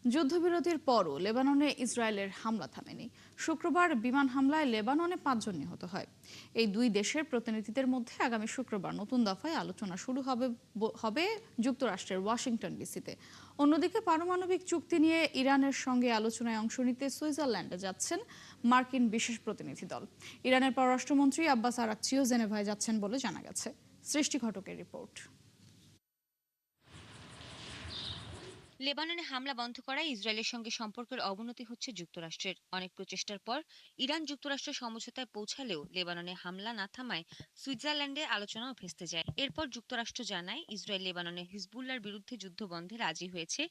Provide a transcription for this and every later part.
যুদ্ধবিরতির পরও লেবাননে ইসরায়েলের হামলা থামেনি। শুক্রবার বিমান হামলায় লেবাননে ৫ জন নিহত হয়। এই দুই দেশের প্রতিনিধিদের মধ্যে আগামী শুক্রবার নতুন দফায় আলোচনা শুরু হবে যুক্তরাষ্ট্রের ওয়াশিংটন ডিসিতে। অন্যদিকে পারমাণবিক চুক্তি নিয়ে ইরানের সঙ্গে আলোচনায় অংশ নিতে সুইজারল্যান্ডে যাচ্ছেন মার্কিন বিশেষ প্রতিনিধি দল। ইরানের পররাষ্ট্রমন্ত্রী আব্বাস আরাকচিও জেনেভায় যাচ্ছেন বলে জানা গেছে। সৃষ্টি ঘটকের রিপোর্ট। লেবাননে হামলা বন্ধ করায় ইসরায়েলের সঙ্গে সম্পর্কের অবনতি হচ্ছে যুক্তরাষ্ট্রের। অনেক প্রচেষ্টার পর ইরান যুক্তরাষ্ট্র সমঝোতায় পৌঁছালেও লেবাননে হামলা না থামায় সুইজারল্যান্ডে আলোচনাও ভেস্তে যায়। এরপর যুক্তরাষ্ট্র জানায় ইসরায়েল লেবাননে হিজবুল্লাহর বিরুদ্ধে যুদ্ধ বন্ধে রাজি হয়েছে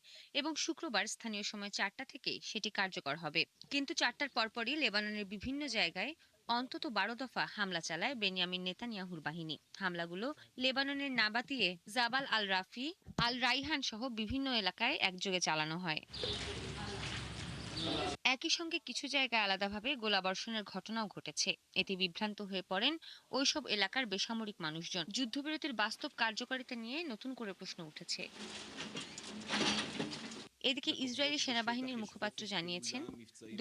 এবং শুক্রবার স্থানীয় সময় 4টা থেকে সেটি কার্যকর হবে। কিন্তু 4টার পরপরই লেবাননের বিভিন্ন জায়গায় অন্তত 12 দফা হামলা চালায় বেনিয়ামিন নেতানিয়াহুর বাহিনী। হামলাগুলো লেবাননের নাবাতিয়ে, জাবাল আল রাফি, আল রাইহান সহ বিভিন্ন এলাকায় একযোগে চালানো হয়। একই সঙ্গে কিছু জায়গায় আলাদাভাবে গোলাবর্ষণের ঘটনাও ঘটেছে। এতে বিভ্রান্ত হয়ে পড়েন ওইসব এলাকার বেসামরিক মানুষজন। যুদ্ধবিরতির বাস্তব কার্যকারিতা নিয়ে নতুন করে প্রশ্ন উঠেছে। এদিকে ইসরায়েলি সেনাবাহিনীর মুখপাত্র জানিয়েছেন,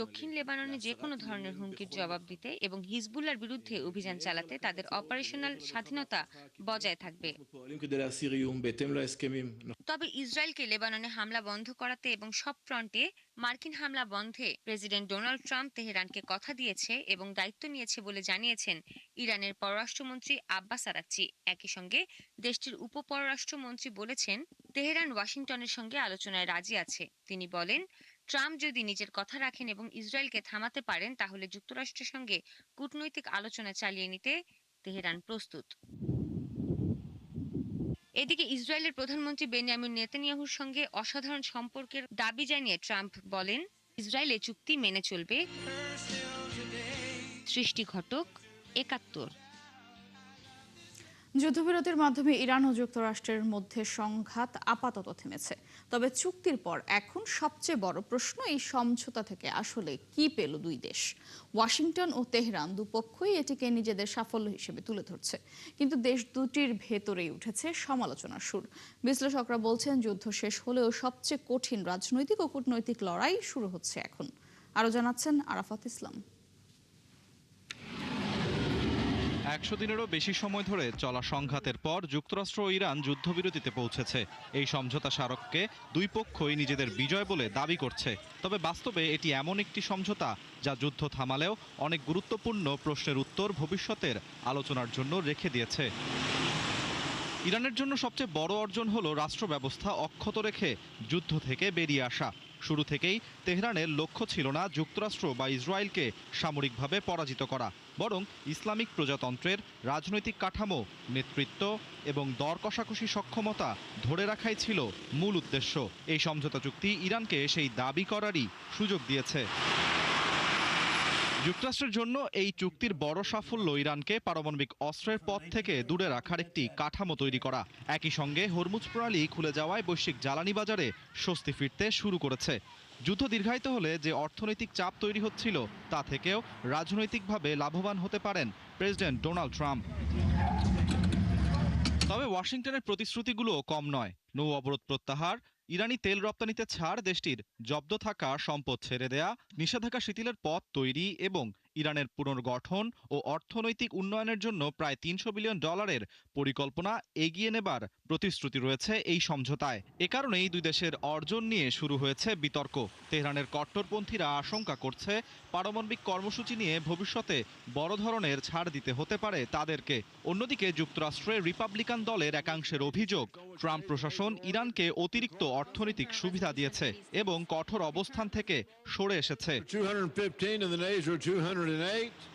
দক্ষিণ লেবাননে যে কোনো ধরনের হুমকির জবাব দিতে এবং হিজবুল্লাহর বিরুদ্ধে অভিযান চালাতে তাদের অপারেশনাল স্বাধীনতা বজায় থাকবে। তবে ইসরায়েলকে লেবাননে হামলা বন্ধ করাতে এবং সব ফ্রন্টে মার্কিন হামলা বন্ধে প্রেসিডেন্ট ডোনাল্ড ট্রাম্প তেহরানকে কথা দিয়েছে এবং দায়িত্ব নিয়েছে বলে জানিয়েছেন ইরানের পররাষ্ট্রমন্ত্রী আব্বাস আরাকচি। একই সঙ্গে দেশটির উপপররাষ্ট্রমন্ত্রী বলেছেন, তেহরান ওয়াশিংটনের সঙ্গে আলোচনায় রাজি আছে। তিনি বলেন, ট্রাম্প যদি নিজের কথা রাখেন এবং ইসরায়েলকে থামাতে পারেন তাহলে যুক্তরাষ্ট্রের সঙ্গে কূটনৈতিক আলোচনা চালিয়ে নিতে তেহরান প্রস্তুত। এদিকে ইসরায়েলের প্রধানমন্ত্রী বেনিয়ামিন নেতানিয়াহুর সঙ্গে অসাধারণ সম্পর্কের দাবি জানিয়ে ট্রাম্প বলেন, ইসরায়েল এ চুক্তি মেনে চলবে। সৃষ্টি ঘটক, ৭১। যুদ্ধবিরতির মাধ্যমে ইরান ও যুক্তরাষ্ট্রের মধ্যে সংঘাত আপাতত থেমেছে। তবে চুক্তির পর এখন সবচেয়ে বড় প্রশ্ন, এই সমঝোতা থেকে আসলে কি পেল দুই দেশ। ওয়াশিংটন ও তেহরান দুপক্ষই এটিকে নিজেদের সাফল্য হিসেবে তুলে ধরছে, কিন্তু দেশ দুটির ভেতরেই উঠেছে সমালোচনার সুর। বিশ্লেষকরা বলছেন, যুদ্ধ শেষ হলেও সবচেয়ে কঠিন রাজনৈতিক ও কূটনৈতিক লড়াই শুরু হচ্ছে এখন। আরো জানাচ্ছেন আরাফাত ইসলাম। ১০০ দিনেরও বেশি সময় ধরে চলা সংঘাতের পর যুক্তরাষ্ট্র ও ইরান যুদ্ধবিরতিতে পৌঁছেছে। এই সমঝোতা স্মারককে দুই পক্ষই নিজেদের বিজয় বলে দাবি করছে। তবে বাস্তবে এটি এমন একটি সমঝোতা যা যুদ্ধ থামালেও অনেক গুরুত্বপূর্ণ প্রশ্নের উত্তর ভবিষ্যতের আলোচনার জন্য রেখে দিয়েছে। ইরানের জন্য সবচেয়ে বড় অর্জন হলো রাষ্ট্র ব্যবস্থা অক্ষত রেখে যুদ্ধ থেকে বেরিয়ে আসা। শুরু থেকেই তেহরানের লক্ষ্য ছিল না যুক্তরাষ্ট্র বা ইসরায়েলকে সামরিকভাবে পরাজিত করা, বরং ইসলামিক প্রজাতন্ত্রের রাজনৈতিক কাঠামো, নেতৃত্ব এবং দর কষাকষি সক্ষমতা ধরে রাখাই ছিল মূল উদ্দেশ্য। এই সমঝোতা চুক্তি ইরানকে সেই দাবি করারই সুযোগ দিয়েছে। যুক্তরাষ্ট্রের জন্য এই চুক্তির বড় সাফল্য ইরানকে পারমাণবিক অস্ত্রের পথ থেকে দূরে রাখার একটি কাঠামো তৈরি করা। একই সঙ্গে হরমুজ প্রণালী খুলে যাওয়ায় বৈশ্বিক জ্বালানি বাজারে স্বস্তি ফিরতে শুরু করেছে। যুদ্ধ দীর্ঘায়িত হলে যে অর্থনৈতিক চাপ তৈরি হচ্ছিল তা থেকেও রাজনৈতিকভাবে লাভবান হতে পারেন প্রেসিডেন্ট ডোনাল্ড ট্রাম্প। তবে ওয়াশিংটনের প্রতিশ্রুতিগুলো কম নয়। নৌ অবরোধ প্রত্যাহার, ইরানি তেল রপ্তানিতে ছাড়, দেশটির জব্দ থাকা সম্পদ ছেড়ে দেয়া, নিষেধাজ্ঞা শিথিলের পথ তৈরি এবং ইরানের পুনর্গঠন ও অর্থনৈতিক উন্নয়নের জন্য প্রায় $300 বিলিয়ন পরিকল্পনা এগিয়ে নেবার প্রতিশ্রুতি রয়েছে এই সমঝোতায়। এ কারণেই দুই দেশের অর্জন নিয়ে শুরু হয়েছে বিতর্ক। তেহরানের কট্টরপন্থীরা আশঙ্কা করছে, পারমাণবিক কর্মসূচি নিয়ে ভবিষ্যতে বড় ধরনের ছাড় দিতে হতে পারে তাদেরকে। অন্যদিকে যুক্তরাষ্ট্রের রিপাবলিকান দলের একাংশের অভিযোগ, ট্রাম্প প্রশাসন ইরানকে অতিরিক্ত অর্থনৈতিক সুবিধা দিয়েছে এবং কঠোর অবস্থান থেকে সরে এসেছে।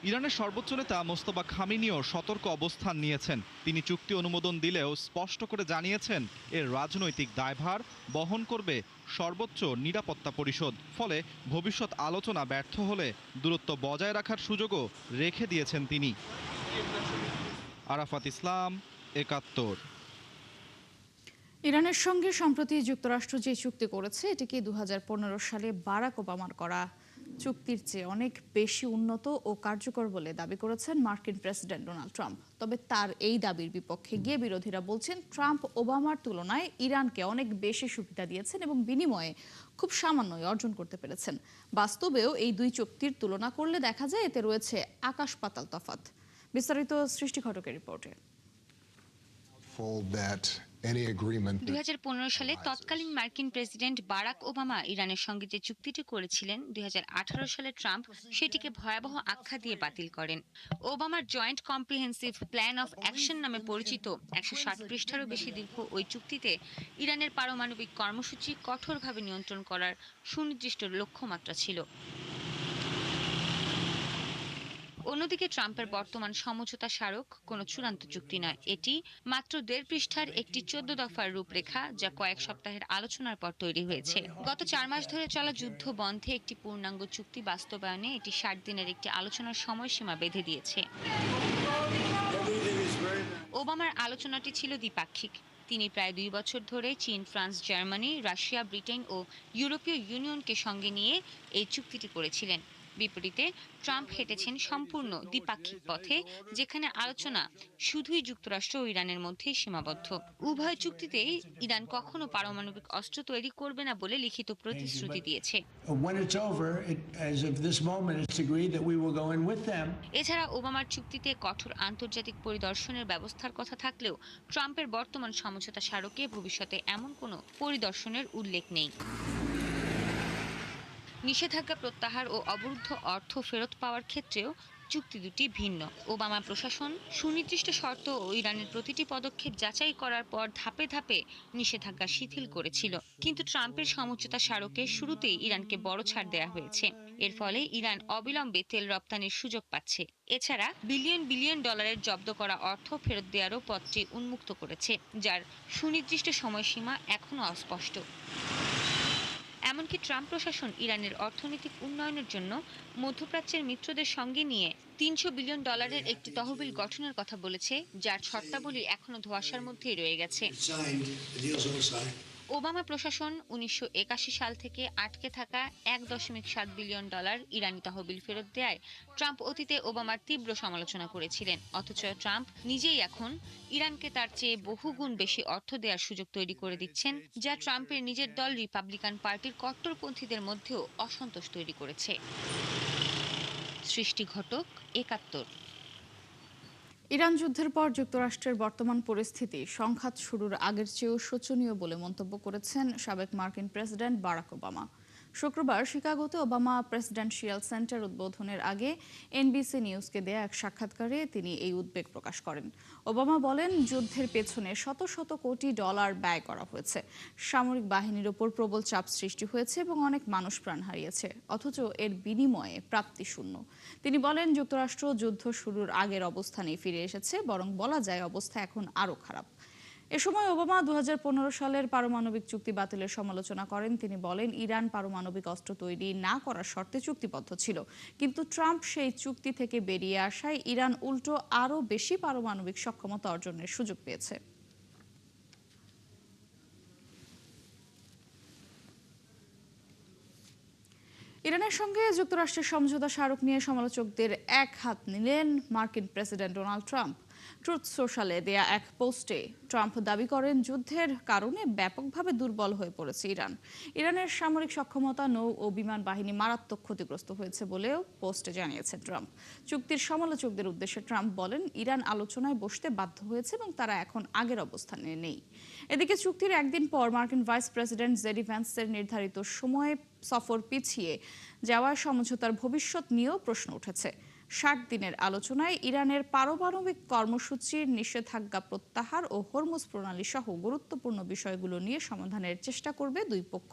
ইরানের সর্বোচ্চ নেতা মোস্তফা খামেনিও সতর্ক অবস্থান নিয়েছেন। তিনি চুক্তি অনুমোদন দিলেও স্পষ্ট করে জানিয়েছেন, এর রাজনৈতিক দায়ভার বহন করবে সর্বোচ্চ নিরাপত্তা পরিষদ। ফলে ভবিষ্যৎ আলোচনা ব্যর্থ হলে দূরত্ব বজায় রাখার সুযোগও রেখে দিয়েছেন তিনি। আরাফাত ইসলাম, ৭১। ইরানের সঙ্গে সম্প্রতি যুক্তরাষ্ট্র যে চুক্তি করেছে, এটিকে 2015 সালে বারাক ওবামার করা চুক্তির চেয়ে অনেক বেশি উন্নত ও কার্যকর বলে দাবি করেছেন মার্কিন প্রেসিডেন্ট ডোনাল্ড ট্রাম্প। তবে তার এই দাবির বিপক্ষে গিয়ে বিরোধীরা বলছেন ট্রাম্প ওবামার তুলনায় ইরানকে অনেক বেশি সুবিধা দিয়েছেন এবং বিনিময়ে খুব সামান্যই অর্জন করতে পেরেছেন। বাস্তবেও এই দুই চুক্তির তুলনা করলে দেখা যায় এতে রয়েছে আকাশ পাতাল তফাৎ। বিস্তারিত সৃষ্টি ঘটকের রিপোর্টে। 2015 সালে তৎকালীন মার্কিন প্রেসিডেন্ট বারাক ওবামা ইরানের সঙ্গে যে চুক্তিটি করেছিলেন, 2018 সালে ট্রাম্প সেটিকে ভয়াবহ আখ্যা দিয়ে বাতিল করেন। ওবামার joint comprehensive plan of action নামে পরিচিত 160 পৃষ্ঠারও বেশি দীর্ঘ ওই চুক্তিতে ইরানের পারমাণবিক কর্মসূচি কঠোরভাবে নিয়ন্ত্রণ করার সুনির্দিষ্ট লক্ষ্যমাত্রা ছিল। অন্যদিকে ট্রাম্পের বর্তমান সমঝোতা স্মারক কোনো চূড়ান্ত চুক্তি নয়, এটি মাত্র 1.5 পৃষ্ঠার একটি 14 দফার রূপরেখা, যা কয়েক সপ্তাহের আলোচনার পর তৈরি হয়েছে। গত 4 মাস ধরে চলা যুদ্ধ বন্ধে একটি পূর্ণাঙ্গ চুক্তি বাস্তবায়নে এটি 60 দিনের একটি আলোচনার সময়সীমা বেঁধে দিয়েছে। ওবামার আলোচনাটি ছিল দ্বিপাক্ষিক। তিনি প্রায় 2 বছর ধরে চীন, ফ্রান্স, জার্মানি, রাশিয়া, ব্রিটেন ও ইউরোপীয় ইউনিয়নকে সঙ্গে নিয়ে এই চুক্তিটি করেছিলেন। বিপরীতে ট্রাম্প হেঁটেছেন সম্পূর্ণ দ্বিপাক্ষিক পথে, যেখানে আলোচনা শুধুই যুক্তরাষ্ট্র ও ইরানের মধ্যেই সীমাবদ্ধ। উভয় চুক্তিতেই ইরান কখনো পারমাণবিক অস্ত্র তৈরি করবে না বলে লিখিত প্রতিশ্রুতি দিয়েছে। এছাড়া ওবামার চুক্তিতে কঠোর আন্তর্জাতিক পরিদর্শনের ব্যবস্থার কথা থাকলেও ট্রাম্পের বর্তমান সমঝোতা স্মারকে ভবিষ্যতে এমন কোনো পরিদর্শনের উল্লেখ নেই। নিষেধাজ্ঞা প্রত্যাহার ও অবরুদ্ধ অর্থ ফেরত পাওয়ার ক্ষেত্রেও চুক্তি দুটি ভিন্ন। ওবামা প্রশাসন সুনির্দিষ্ট শর্ত ও ইরানের প্রতিটি পদক্ষেপ যাচাই করার পর ধাপে ধাপে নিষেধাজ্ঞা শিথিল করেছিল, কিন্তু ট্রাম্পের সমঝোতা স্মারকে শুরুতেই ইরানকে বড় ছাড় দেওয়া হয়েছে। এর ফলে ইরান অবিলম্বে তেল রপ্তানির সুযোগ পাচ্ছে। এছাড়া বিলিয়ন বিলিয়ন ডলারের জব্দ করা অর্থ ফেরত দেওয়ারও পথটি উন্মুক্ত করেছে, যার সুনির্দিষ্ট সময়সীমা এখনও অস্পষ্ট। এমনকি ট্রাম্প প্রশাসন ইরানের অর্থনৈতিক উন্নয়নের জন্য মধ্যপ্রাচ্যের মিত্রদের সঙ্গে নিয়ে $300 বিলিয়ন একটি তহবিল গঠনের কথা বলেছে, যার শর্তাবলী এখনো ধোঁয়াশার মধ্যেই রয়ে গেছে। ওবামা প্রশাসন 1981 সাল থেকে আটকে থাকা $1.7 বিলিয়ন ইরানি তহবিল ফেরত দেয় ট্রাম্প অতীতে ওবামার তীব্র সমালোচনা করেছিলেন। অথচ ট্রাম্প নিজেই এখন ইরানকে তার চেয়ে বহুগুণ বেশি অর্থ দেওয়ার সুযোগ তৈরি করে দিচ্ছেন, যা ট্রাম্পের নিজের দল রিপাবলিকান পার্টির কট্টরপন্থীদের মধ্যেও অসন্তোষ তৈরি করেছে। সৃষ্টি ঘটক, 71। ইরান যুদ্ধের পর যুক্তরাষ্ট্রের বর্তমান পরিস্থিতি সংঘাত শুরুর আগের চেয়েও শোচনীয় বলে মন্তব্য করেছেন সাবেক মার্কিন প্রেসিডেন্ট বারাক ওবামা। শুক্রবার শিকাগোতে ওবামা প্রেসিডেন্সিয়াল সেন্টার উদ্বোধনের আগে এনবিসি নিউজকে দেয়া এক সাক্ষাৎকারে তিনি এই উদ্বেগ প্রকাশ করেন। ওবামা বলেন, যুদ্ধের পেছনে শত শত কোটি ডলার ব্যয় করা হয়েছে, সামরিক বাহিনীর ওপর প্রবল চাপ সৃষ্টি হয়েছে এবং অনেক মানুষ প্রাণ হারিয়েছে, অথচ এর বিনিময়ে প্রাপ্তি শূন্য। তিনি বলেন, যুক্তরাষ্ট্র যুদ্ধ শুরুর আগের অবস্থানেই ফিরে এসেছে, বরং বলা যায় অবস্থা এখন আরও খারাপ। এ সময় ওবামা 2015 সালের পারমাণবিক চুক্তি বাতিলের সমালোচনা করেন। তিনি বলেন, ইরান পারমাণবিক অস্ত্র তৈরি না করার শর্তে চুক্তিবদ্ধ ছিল, কিন্তু ট্রাম্প সেই চুক্তি থেকে বেরিয়ে আসায় ইরান উল্টো আরও বেশি পারমাণবিক সক্ষমতা অর্জনের সুযোগ পেয়েছে। ইরানের সঙ্গে যুক্তরাষ্ট্রের সমঝোতা স্মারক নিয়ে সমালোচকদের এক হাত নিলেন মার্কিন প্রেসিডেন্ট ডোনাল্ড ট্রাম্প। ট্রুথ সোশ্যালে দেয়া এক পোস্টে ট্রাম্প দাবি করেন, যুদ্ধের কারণে ব্যাপকভাবে দুর্বল হয়ে পড়েছে ইরান। ইরানের সামরিক সক্ষমতা, নৌ ও বিমান বাহিনী মারাত্মক ক্ষতিগ্রস্ত হয়েছে বলেও পোস্টে জানিয়েছেন ট্রাম্প। চুক্তির সমালোচকদের উদ্দেশ্যে ট্রাম্প বলেন, ইরান আলোচনায় বসতে বাধ্য হয়েছে এবং তারা এখন আগের অবস্থানে নেই। এদিকে চুক্তির একদিন পর মার্কিন ভাইস প্রেসিডেন্ট জেডি ভ্যান্সের নির্ধারিত সময়ে সফর পিছিয়ে যাওয়ার সমঝোতার ভবিষ্যৎ নিয়েও প্রশ্ন উঠেছে। 60 দিনের আলোচনায় ইরানের পারমাণবিক কর্মসূচির নিষেধাজ্ঞা প্রত্যাহার ও হরমুজ প্রণালী সহ গুরুত্বপূর্ণ বিষয়গুলো নিয়ে সমাধানের চেষ্টা করবে দুই পক্ষ।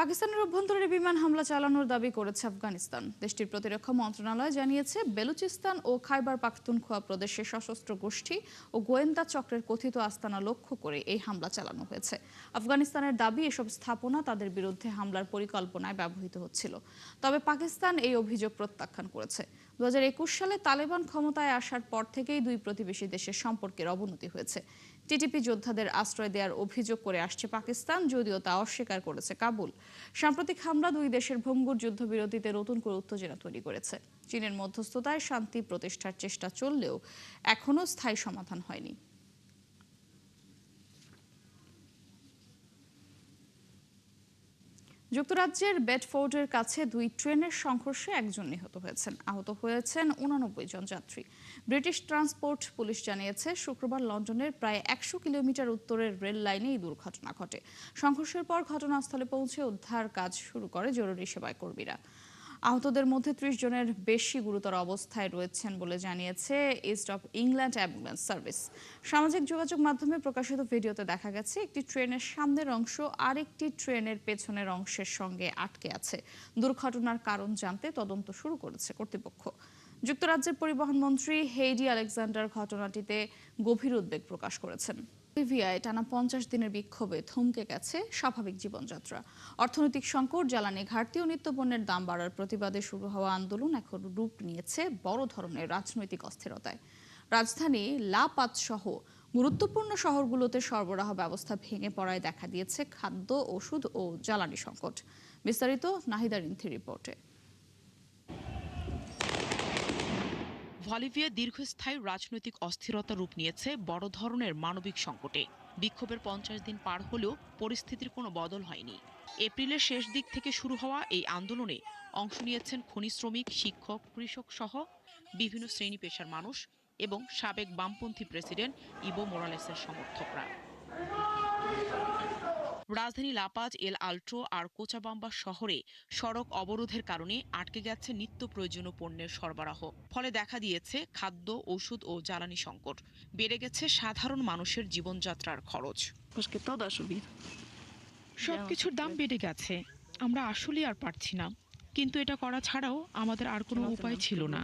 পাকিস্তানের অভ্যন্তরে বিমান হামলা চালানোর দাবি করেছে আফগানিস্তান। দেশটির প্রতিরক্ষা মন্ত্রণালয় জানিয়েছে, বেলুচিস্তান ও খাইবার পাখতুনখোয়া প্রদেশে সশস্ত্র গোষ্ঠী ও গোয়েন্দা চক্রের কথিত আস্তানা লক্ষ্য করে এই হামলা চালানো হয়েছে। আফগানিস্তানের দাবি, এসব স্থাপনা তাদের বিরুদ্ধে হামলার পরিকল্পনায় ব্যবহৃত হচ্ছিল। তবে পাকিস্তান এই অভিযোগ প্রত্যাখ্যান করেছে। 2021 সালে তালেবান ক্ষমতায় আসার পর থেকেই দুই প্রতিবেশী দেশের সম্পর্কের অবনতি হয়েছে। টিটিপি যোদ্ধাদের আশ্রয় দেওয়ার অভিযোগ করে আসছে পাকিস্তান, যদিও তা অস্বীকার করেছে কাবুল। সাম্প্রতিক হামলা দুই দেশের ভঙ্গুর যুদ্ধবিরতিতে নতুন করে উত্তেজনা তৈরি করেছে। চীনের মধ্যস্থতায় শান্তি প্রতিষ্ঠার চেষ্টা চললেও এখনও স্থায়ী সমাধান হয়নি। যুক্তরাজ্যের বেডফোর্ডের কাছে দুই ট্রেনের সংঘর্ষে একজন নিহত হয়েছেন, আহত হয়েছেন 89 জন যাত্রী। ব্রিটিশ ট্রান্সপোর্ট পুলিশ জানিয়েছে, শুক্রবার লন্ডনের প্রায় 100 কিলোমিটার উত্তরের রেল লাইনে এই দুর্ঘটনা ঘটে। সংঘর্ষের পর ঘটনাস্থলে পৌঁছে উদ্ধার কাজ শুরু করে জরুরি সেবা কর্মীরা। আহতদের মধ্যে 30 জনের বেশি গুরুতর অবস্থায় রয়েছেন বলে জানিয়েছে east of England ambulance service. সামাজিক যোগাযোগ মাধ্যমে প্রকাশিত ভিডিওতে দেখা গেছে, একটি ট্রেনের সামনের অংশ আরেকটি ট্রেনের পেছনের অংশের সঙ্গে আটকে আছে। দুর্ঘটনার কারণ জানতে তদন্ত শুরু করেছে কর্তৃপক্ষ। যুক্তরাজ্যের পরিবহন মন্ত্রী হেইডি আলেকজান্ডার ঘটনাটিতে গভীর উদ্বেগ প্রকাশ করেছেন। বলিভিয়ায় টানা 50 দিনের বিক্ষোভে থমকে গেছে স্বাভাবিক জীবনযাত্রা। অর্থনৈতিক সংকট, জ্বালানি ঘাটতি ও নিত্যপণ্যের দাম বাড়ার প্রতিবাদে শুরু হওয়া আন্দোলন এখন রূপ নিয়েছে বড় ধরনের রাজনৈতিক অস্থিরতায়। রাজধানী লা পাজ সহ গুরুত্বপূর্ণ শহরগুলোতে সরবরাহ ব্যবস্থা ভেঙে পড়ায় দেখা দিয়েছে খাদ্য, ওষুধ ও জ্বালানি সংকট। বিস্তারিত নাহিদা রিন্থি রিপোর্টে। বলিভিয়া দীর্ঘস্থায়ী রাজনৈতিক অস্থিরতা রূপ নিয়েছে বড় ধরনের মানবিক সংকটে। বিক্ষোভের 50 দিন পার হলেও পরিস্থিতির কোনো বদল হয়নি। এপ্রিলের শেষ দিক থেকে শুরু হওয়া এই আন্দোলনে অংশ নিয়েছেন খনি শ্রমিক, শিক্ষক, কৃষক সহ বিভিন্ন শ্রেণী পেশার মানুষ এবং সাবেক বামপন্থী প্রেসিডেন্ট ইভো মোরালেসের সমর্থকরা। রাজধানী লাপাজ, এল আল্ট্রো আর কোচাবাম্বা শহরে সড়ক অবরোধের কারণে আটকে গেছে নিত্য প্রয়োজনীয় পণ্যের সরবরাহ। ফলে দেখা দিয়েছে খাদ্য, ওষুধ ও জ্বালানি সংকট। বেড়ে গেছে সাধারণ মানুষের জীবনযাত্রার খরচ। সবকিছুর দাম বেড়ে গেছে, আমরা আসলে আর পারছি না, কিন্তু এটা করা ছাড়াও আমাদের আর কোনো উপায় ছিল না।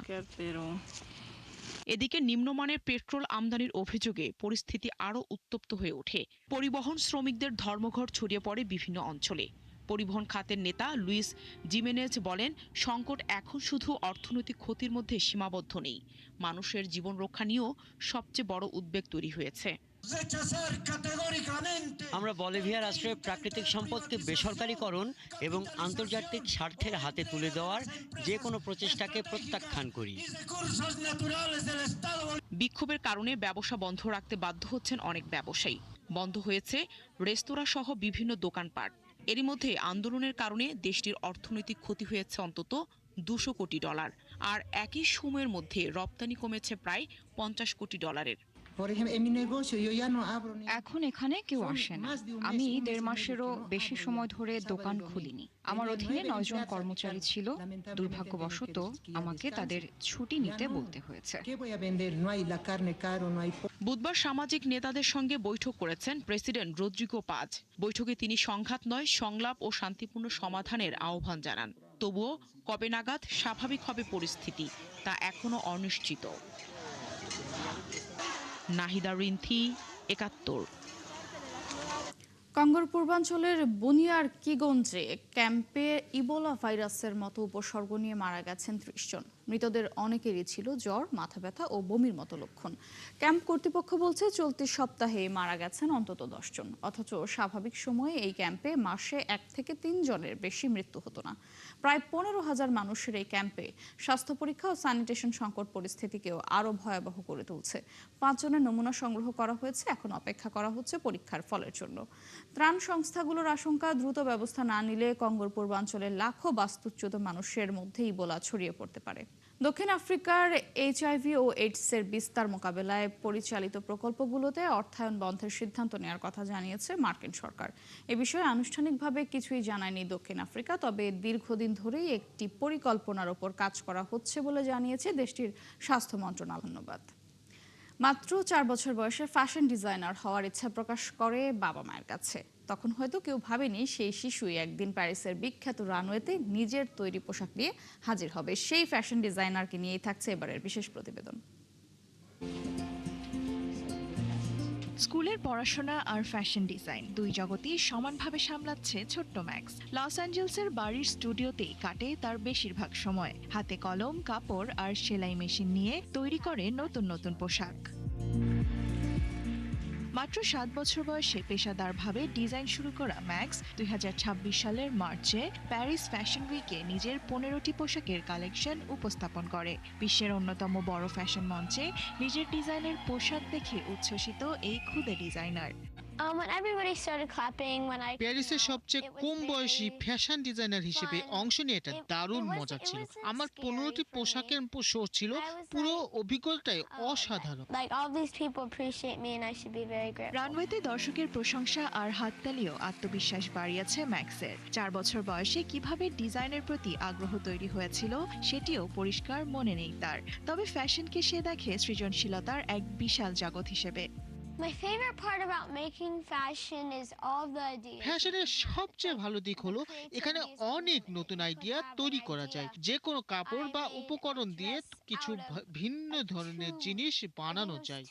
এদিকে নিম্নমানের পেট্রোল আমদানির অভিযোগে পরিস্থিতি আরও উত্তপ্ত হয়ে ওঠে। পরিবহন শ্রমিকদের ধর্মঘট ছড়িয়ে পড়ে বিভিন্ন অঞ্চলে। পরিবহন খাতের নেতা লুইস জিমেনেজ বলেন, সংকট এখন শুধু অর্থনৈতিক ক্ষতির মধ্যে সীমাবদ্ধ নেই, মানুষের জীবন রক্ষা নিয়েও সবচেয়ে বড় উদ্বেগ তৈরি হয়েছে। আমরা বলিভিয়া রাষ্ট্রের প্রাকৃতিক সম্পদকে বেসরকারীকরণ এবং আন্তর্জাতিক স্বার্থের হাতে তুলে দেওয়ার যে কোনো প্রচেষ্টাকে প্রত্যাখ্যান করি। বিক্ষোভের কারণে ব্যবসা বন্ধ রাখতে বাধ্য হচ্ছেন অনেক ব্যবসায়ী। বন্ধ হয়েছে রেস্তোরাঁ সহ বিভিন্ন দোকানপাট। এরই মধ্যে আন্দোলনের কারণে দেশটির অর্থনৈতিক ক্ষতি হয়েছে অন্তত $200 কোটি, আর একই সময়ের মধ্যে রপ্তানি কমেছে প্রায় $50 কোটি। এখন এখানে কেউ আসে না। আমি 1.5 মাসেরও বেশি সময় ধরে দোকান খুলিনি। আমার অধীনে 9 জন কর্মচারী ছিল। দুর্ভাগ্যবশত আমাকে তাদের ছুটি নিতে বলতে হয়েছে। বুধবার সামাজিক নেতাদের সঙ্গে বৈঠক করেছেন প্রেসিডেন্ট রদ্রিগো পাজ। বৈঠকে তিনি সংঘাত নয়, সংলাপ ও শান্তিপূর্ণ সমাধানের আহ্বান জানান। তবুও কবে নাগাদ স্বাভাবিক হবে পরিস্থিতি, তা এখনো অনিশ্চিত। নাহিদা রিন্থি, 71। কঙ্গোর পূর্বাঞ্চলের বুনিয়ার কিগঞ্জে ক্যাম্পে ইবোলা ভাইরাসের মতো উপসর্গ নিয়ে মারা গেছেন 30 জন। মৃতদের অনেকেরই ছিল জ্বর, মাথা ব্যথা ও বমির মতো লক্ষণ। ক্যাম্প কর্তৃপক্ষ বলছে, চলতি সপ্তাহে মারা গেছেন অন্তত 10 জন। অথচ স্বাভাবিক সময়ে এই ক্যাম্পে মাসে 1 থেকে 3 জনের বেশি মৃত্যু হতো না। প্রায় 15,000 মানুষের এই ক্যাম্পে স্বাস্থ্য পরীক্ষা ও স্যানিটেশন সংকট পরিস্থিতিকেও আরও ভয়াবহ করে তুলছে। 5 জনের নমুনা সংগ্রহ করা হয়েছে, এখন অপেক্ষা করা হচ্ছে পরীক্ষার ফলের জন্য। ত্রাণ সংস্থাগুলোর আশঙ্কা, দ্রুত ব্যবস্থা না নিলে কঙ্গোর পূর্বাঞ্চলের লাখো বাস্তুচ্যুত মানুষের মধ্যে ইবোলা ছড়িয়ে পড়তে পারে। দক্ষিণ আফ্রিকার HIV ও এইডসের বিস্তার মোকাবেলায় পরিচালিত প্রকল্পগুলোতে অর্থায়ন বন্ধের সিদ্ধান্ত নেওয়ার কথা জানিয়েছে মার্কিন সরকার। এ বিষয়ে আনুষ্ঠানিকভাবে কিছুই জানায়নি দক্ষিণ আফ্রিকা, তবে দীর্ঘদিন ধরেই একটি পরিকল্পনার ওপর কাজ করা হচ্ছে বলে জানিয়েছে দেশটির স্বাস্থ্য মন্ত্রণালয়। ধন্যবাদ। মাত্র 4 বছর বয়সে ফ্যাশন ডিজাইনার হওয়ার ইচ্ছা প্রকাশ করে বাবা মায়ের কাছে। তখন হয়তো কেউ ভাবেনি সেই শিশুই একদিন প্যারিসের বিখ্যাত রানওয়েতে নিজের তৈরি পোশাক নিয়ে হাজির হবে। সেই ফ্যাশন ডিজাইনারকে নিয়েই থাকছে এবারের বিশেষ প্রতিবেদন। স্কুলের পড়াশোনা আর ফ্যাশন ডিজাইন দুই জগতেই সমানভাবে সামলাচ্ছে ছোট্ট ম্যাক্স। লস অ্যাঞ্জেলসের বাড়ির স্টুডিওতেই কাটে তার বেশিরভাগ সময়। হাতে কলম, কাপড় আর সেলাই মেশিন নিয়ে তৈরি করে নতুন নতুন পোশাক। মাত্র 7 বছর বয়সে পেশাদারভাবে ডিজাইন শুরু করা ম্যাক্স 2026 সালের মার্চে প্যারিস ফ্যাশন উইকে নিজের 15টি পোশাকের কালেকশন উপস্থাপন করে। বিশ্বের অন্যতম বড় ফ্যাশন মঞ্চে নিজের ডিজাইনের পোশাক দেখে উচ্ছ্বসিত এই ক্ষুদে ডিজাইনার। প্যারিসের সবচেয়ে কম বয়সী ফ্যাশন ডিজাইনার হিসেবে অংশ নিয়ে এটা দারুণ মজা ছিল। আমার 15টি পোশাকের শো ছিল, পুরো অভিজ্ঞতাই অসাধারণ। রানওয়েতে দর্শকের প্রশংসা আর হাততালিও আত্মবিশ্বাস বাড়িয়েছে ম্যাক্সের। 4 বছর বয়সে কিভাবে ডিজাইনের প্রতি আগ্রহ তৈরি হয়েছিল সেটিও পরিষ্কার মনে নেই তার। তবে ফ্যাশনকে সে দেখে সৃজনশীলতার এক বিশাল জগৎ হিসেবে। ফ্যাশনের সবচেয়ে ভালো দিক হলো এখানে অনেক নতুন আইডিয়া তৈরি করা যায়। যে কোনো কাপড় বা উপকরণ দিয়ে কিছু ভিন্ন ধরনের জিনিস বানানো যায়।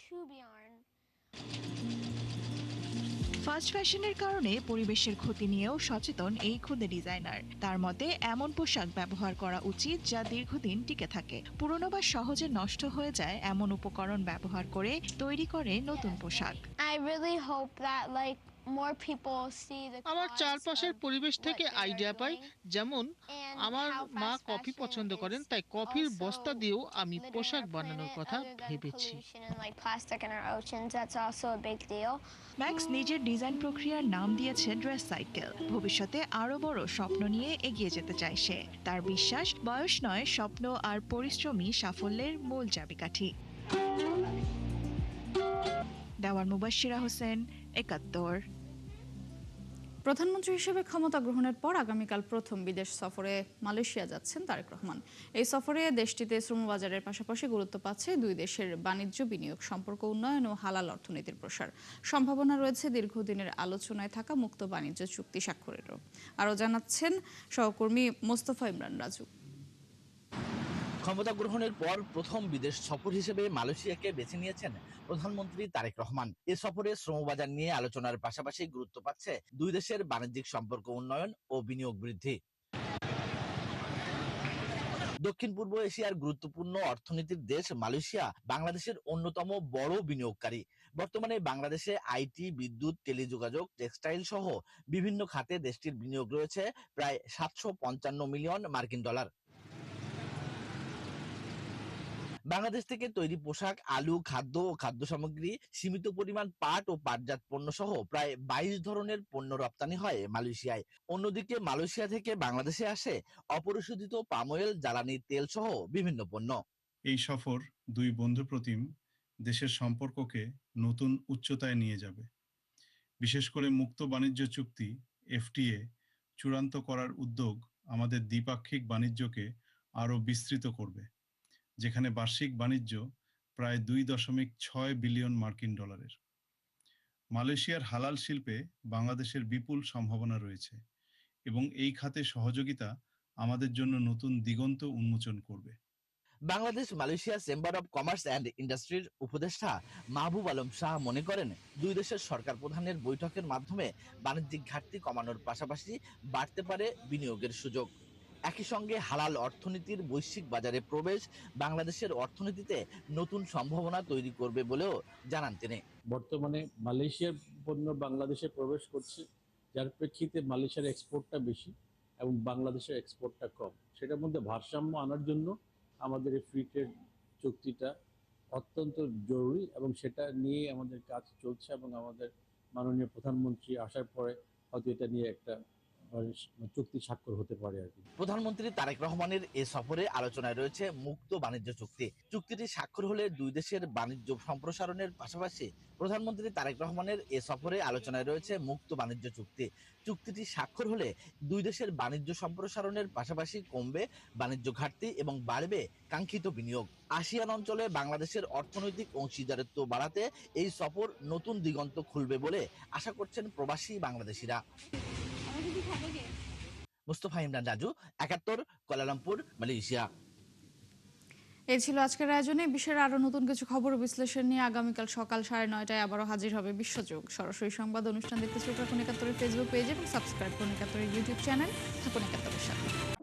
ফাস্ট ফ্যাশনের কারণে পরিবেশের ক্ষতি নিয়েও সচেতন এই ক্ষুদে ডিজাইনার। তার মতে এমন পোশাক ব্যবহার করা উচিত যা দীর্ঘদিন টিকে থাকে। পুরনো বা সহজে নষ্ট হয়ে যায় এমন উপকরণ ব্যবহার করে তৈরি করে নতুন পোশাক। আমার চারপাশের পরিবেশ থেকে আইডিয়া পাই। যেমন আমার মা কফি পছন্দ করেন, তাই কফির বস্তা দিয়েও আমি পোশাক বানানোর কথা ভেবেছি। ম্যাক্স নিজের ডিজাইন প্রক্রিয়ার নাম দিয়েছে ড্রেস সাইকেল। ভবিষ্যতে আরো বড় স্বপ্ন নিয়ে এগিয়ে যেতে চায় সে। তার বিশ্বাস বয়স নয়, স্বপ্ন আর পরিশ্রমী সাফল্যের মূল চাবিকাঠি। দেওয়ার মুবাশশিরা হোসেন, 71। প্রধানমন্ত্রী হিসেবে ক্ষমতা গ্রহণের পর আগামীকাল প্রথম বিদেশ সফরে মালয়েশিয়া যাচ্ছেন তারেক রহমান। এই সফরে দেশটিতে শ্রমবাজারের পাশাপাশি গুরুত্ব পাচ্ছে দুই দেশের বাণিজ্য, বিনিয়োগ, সম্পর্ক উন্নয়ন ও হালাল অর্থনীতির প্রসার। সম্ভাবনা রয়েছে দীর্ঘদিনের আলোচনায় থাকা মুক্ত বাণিজ্য চুক্তি স্বাক্ষরেরও। আরও জানাচ্ছেন সহকর্মী মোস্তফা ইমরান রাজু। ক্ষমতা গ্রহণের পর প্রথম বিদেশ সফর হিসেবে মালয়েশিয়াকে বেছে নিয়েছেন প্রধানমন্ত্রী তারেক রহমান। এ সফরে শ্রমবাজার নিয়ে আলোচনার পাশাপাশি গুরুত্ব পাচ্ছে দুই দেশের বাণিজ্যিক সম্পর্ক উন্নয়ন ও বিনিয়োগ বৃদ্ধি। দক্ষিণ পূর্ব এশিয়ার গুরুত্বপূর্ণ অর্থনীতির দেশ মালয়েশিয়া বাংলাদেশের অন্যতম বড় বিনিয়োগকারী। বর্তমানে বাংলাদেশে আইটি, বিদ্যুৎ, টেলিযোগাযোগ, টেক্সটাইল সহ বিভিন্ন খাতে দেশটির বিনিয়োগ রয়েছে প্রায় 755 মিলিয়ন মার্কিন ডলার। বাংলাদেশ থেকে তৈরি পোশাক, আলু, খাদ্য ও খাদ্য সামগ্রী, সীমিত পরিমাণ পাট ও পাটজাত পণ্য সহ প্রায় 22 ধরনের পণ্য রপ্তানি হয় মালয়েশিয়ায়। অন্যদিকে মালয়েশিয়া থেকে বাংলাদেশে আসে অপরিশোধিত পাম অয়েল, জ্বালানি তেল সহ বিভিন্ন পণ্য। এই সফর দুই বন্ধুপ্রতিম দেশের সম্পর্ককে নতুন উচ্চতায় নিয়ে যাবে। বিশেষ করে মুক্ত বাণিজ্য চুক্তি এফটিএ চূড়ান্ত করার উদ্যোগ আমাদের দ্বিপাক্ষিক বাণিজ্যকে আরও বিস্তৃত করবে, যেখানে বার্ষিক বাণিজ্য প্রায় 2.6 বিলিয়ন মার্কিন ডলারের। মালয়েশিয়ার হালাল শিল্পে বাংলাদেশের বিপুল সম্ভাবনা রয়েছে এবং এই খাতে সহযোগিতা আমাদের জন্য নতুন দিগন্ত উন্মোচন করবে। Bangladesh Malaysia chamber of commerce and ইন্ডাস্ট্রির উপদেষ্টা মাহবুব আলম শাহ মনে করেন, দুই দেশের সরকার প্রধানের বৈঠকের মাধ্যমে বাণিজ্যিক ঘাটতি কমানোর পাশাপাশি বাড়তে পারে বিনিয়োগের সুযোগ। একই সঙ্গে হালাল অর্থনীতির বৈশ্বিক বাজারে প্রবেশ বাংলাদেশের অর্থনীতিতে নতুন সম্ভাবনা তৈরি করবে বলেও জানান তিনি। বর্তমানে মালয়েশিয়ার পণ্য বাংলাদেশে প্রবেশ করছে, যার প্রেক্ষিতে মালয়েশিয়ার এক্সপোর্টটা বেশি এবং বাংলাদেশের এক্সপোর্টটা কম। সেটার মধ্যে ভারসাম্য আনার জন্য আমাদের এই ফ্রি ট্রেড চুক্তিটা অত্যন্ত জরুরি এবং সেটা নিয়ে আমাদের কাজ চলছে এবং আমাদের মাননীয় প্রধানমন্ত্রী আসার পরে হয়তো এটা নিয়ে একটা চুক্তি স্বাক্ষর হতে পারে আর কি। প্রধানমন্ত্রী তারেক রহমানের এ সফরে আলোচনায় রয়েছে মুক্ত বাণিজ্য চুক্তি। চুক্তিটি স্বাক্ষর হলে দুই দেশের বাণিজ্য সম্প্রসারণের পাশাপাশি প্রধানমন্ত্রী তারেক রহমানের এ সফরে আলোচনায় রয়েছে মুক্ত বাণিজ্য চুক্তি। চুক্তিটি স্বাক্ষর হলে দুই দেশের বাণিজ্য সম্প্রসারণের পাশাপাশি কমবে বাণিজ্য ঘাটতি এবং বাড়বে কাঙ্ক্ষিত বিনিয়োগ। আসিয়ান অঞ্চলে বাংলাদেশের অর্থনৈতিক অংশীদারিত্ব বাড়াতে এই সফর নতুন দিগন্ত খুলবে বলে আশা করছেন প্রবাসী বাংলাদেশিরা। Mustafa Imran Raju, ৭১, Kuala Lumpur, Malaysia. এই ছিল আজকের আয়োজনে। বিশ্বের আরো নতুন কিছু খবর ও বিশ্লেষণ নিয়ে আগামীকাল সকাল ৯:৩০ আবারও হাজির হবে বিশ্বযোগ। সরাসরি সংবাদ অনুষ্ঠান দেখতে চোখ রাখুন ৭১ ফেসবুক পেজ এবং সাবস্ক্রাইব করুন ৭১ ইউটিউব চ্যানেল। থাকুন ৭১ সাথে।